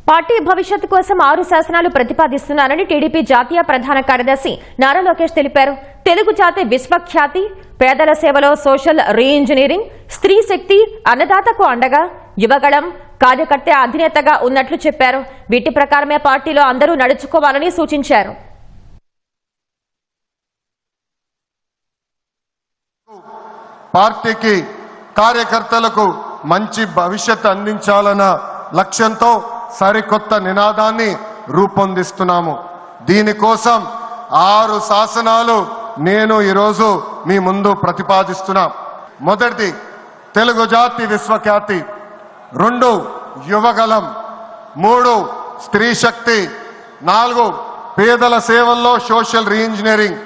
Party భవిష్యత్తు కోసం 6 శాసనాలు ప్రతిపాదిస్తున్నారని టీడీపీ జాతీయ ప్రధాన కార్యదర్శి నారా లోకేష్ తెలిపారు. తెలుగు జాతి విశ్వఖ్యాతి, పేదల సేవలో సోషల్ రీఇంజనీరింగ్, స్త్రీ శక్తి, అన్నదాతకు అండగా, యువగళం, కార్యకర్త అధినేతగా ఉన్నట్లు చెప్పారు. వీటి ప్రకారమే పార్టీలో అందరూ నడుచుకోవాలని సూచించారు. పార్టీకి కార్యకర్తలకు మంచి భవిష్యత్తు అందించాలన్న లక్ష్యంతో సరికొత్త నినాదాన్ని రూపొందిస్తున్నాము. దీనికోసం 6 శాసనాలు నేను ఈరోజు మీ ముందు ప్రతిపాదిస్తున్నా. మొదటిది తెలుగు జాతి విశ్వఖ్యాతి, 2 యువగలం, 3 స్త్రీ శక్తి, 4 పేదల సేవల్లో సోషల్ రీఇంజనీరింగ్,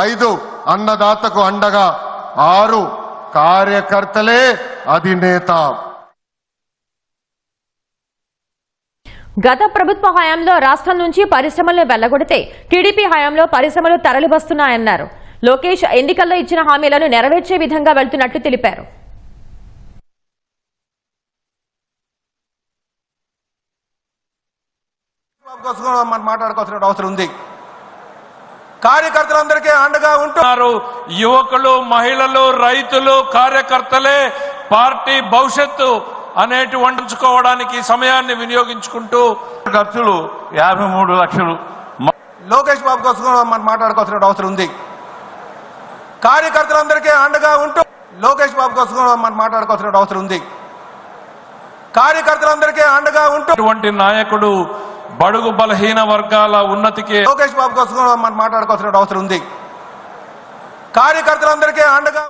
5 అన్నదాతకు అండగా, 6 కార్యకర్తలే అధినేత. గత ప్రభుత్వ హయాంలో రాష్ట్రం నుంచి పరిశ్రమలను వెళ్లగొడితే టీడీపీ హయాంలో పరిశ్రమలు తరలివస్తున్నాయన్నారు. లోకేష్ ఎన్నికల్లో ఇచ్చిన హామీలను నెరవేర్చే విధంగా వెళ్తున్నట్లు తెలిపారు. మాట్లాడుకోవాల్సిన అవసరం ఉంది. కార్యకర్తలందరికీ అండగా ఉంటున్నారు. యువకులు, మహిళలు, రైతులు, కార్యకర్తలే పార్టీ భవిష్యత్తు అనేటువంటి ఉంచుకోవడానికి సమయాన్ని వినియోగించుకుంటూ ఖర్చులు 53 లక్షలు. లోకేష్ బాబు కోసం మాట్లాడుకోవాల్సిన అవసరం ఉంది. కార్యకర్తలందరికీ అండగా ఉంటూ లోకేష్ బాబు కోసం మాట్లాడుకోవాల్సిన అవసరం ఉంది. కార్యకర్తలందరికీ అండగా ఉంటూ అటువంటి నాయకుడు బడుగు బలహీన వర్గాల ఉన్నతికి లోకేష్ బాబు కోసం మాట్లాడుకోవాల్సిన అవసరం ఉంది. కార్యకర్తలందరికీ అండగా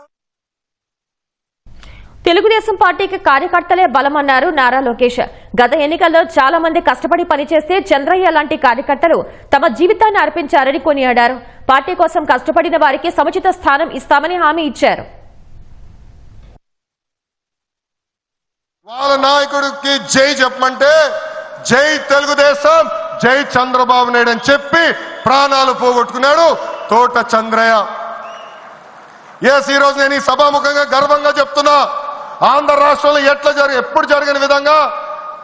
తెలుగుదేశం పార్టీకి కార్యకర్తలే బలమన్నారు నారా లోకేష్. గత ఎన్నికల్లో చాలా మంది కష్టపడి పనిచేస్తే చంద్రయ్య లాంటి కార్యకర్తలు తమ జీవితాన్ని అర్పించారని కొనియాడారు. పార్టీ కోసం కష్టపడిన వారికి సముచిత స్థానం ఇస్తామని హామీ ఇచ్చారు. వాళ్ళ నాయకుడికి జై చెప్పమంటే జై తెలుగుదేశం, జై చంద్రబాబు నాయుడు అని చెప్పి ప్రాణాలు పోగొట్టుకున్నాడు తోట చంద్రయ్య. ఈ రోజు నేను ఈ సభాముఖంగా గర్వంగా చెప్తున్నా, ఆంధ్ర రాష్ట్రంలో ఎప్పుడు జరిగిన విధంగా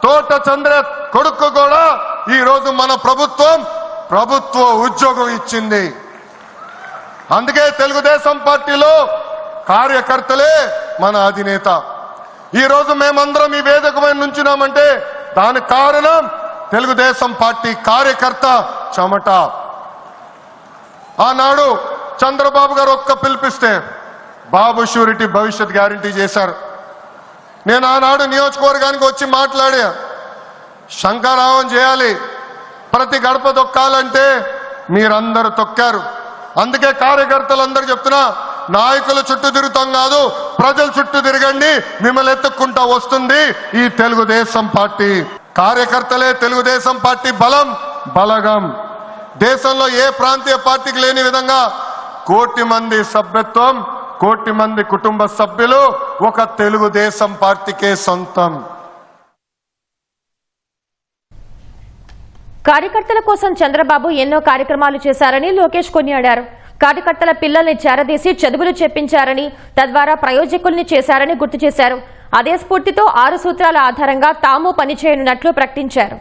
తోట చంద్రయ్య కొడుకు కూడా ఈ రోజు మన ప్రభుత్వ ఉద్యోగం ఇచ్చింది. అందుకే తెలుగుదేశం పార్టీలో కార్యకర్తలే మన అధినేత. ఈ రోజు మేమందరం ఈ వేదిక మీద నుంచున్నామంటే దానికి కారణం తెలుగుదేశం పార్టీ కార్యకర్త చెమట. ఆనాడు చంద్రబాబు గారు ఒక్క పిలిపిస్తే బాబు షూరిటీ భవిష్యత్ గ్యారంటీ చేశారు. నేను ఆనాడు నియోజకవర్గానికి వచ్చి మాట్లాడా, శంకరావం చేయాలి, ప్రతి గడప తొక్కాలంటే మీరందరూ తొక్కారు. అందుకే కార్యకర్తలందరూ చెప్తున్నా, నాయకుల చుట్టూ తిరుగుతాం కాదు, ప్రజల చుట్టూ తిరగండి, మిమ్మల్ని ఎత్తుక్కుంటా వస్తుంది ఈ తెలుగుదేశం పార్టీ. కార్యకర్తలే తెలుగుదేశం పార్టీ బలగం. దేశంలో ఏ ప్రాంతీయ పార్టీకి లేని విధంగా 1 కోటి మంది సభ్యత్వం, 1 కోటి మంది కుటుంబ సభ్యులు ఒక తెలుగుదేశం పార్టీకే సొంతం. కార్యకర్తల కోసం చంద్రబాబు ఎన్నో కార్యక్రమాలు చేశారని లోకేష్ కొనియాడారు. కార్యకర్తల పిల్లల్ని చేరదీసి చదువులు చెప్పించారని, తద్వారా ప్రయోజకుల్ని చేశారని గుర్తు చేశారు. అదే స్ఫూర్తితో 6 సూత్రాల ఆధారంగా తాము పనిచేయనున్నట్లు ప్రకటించారు.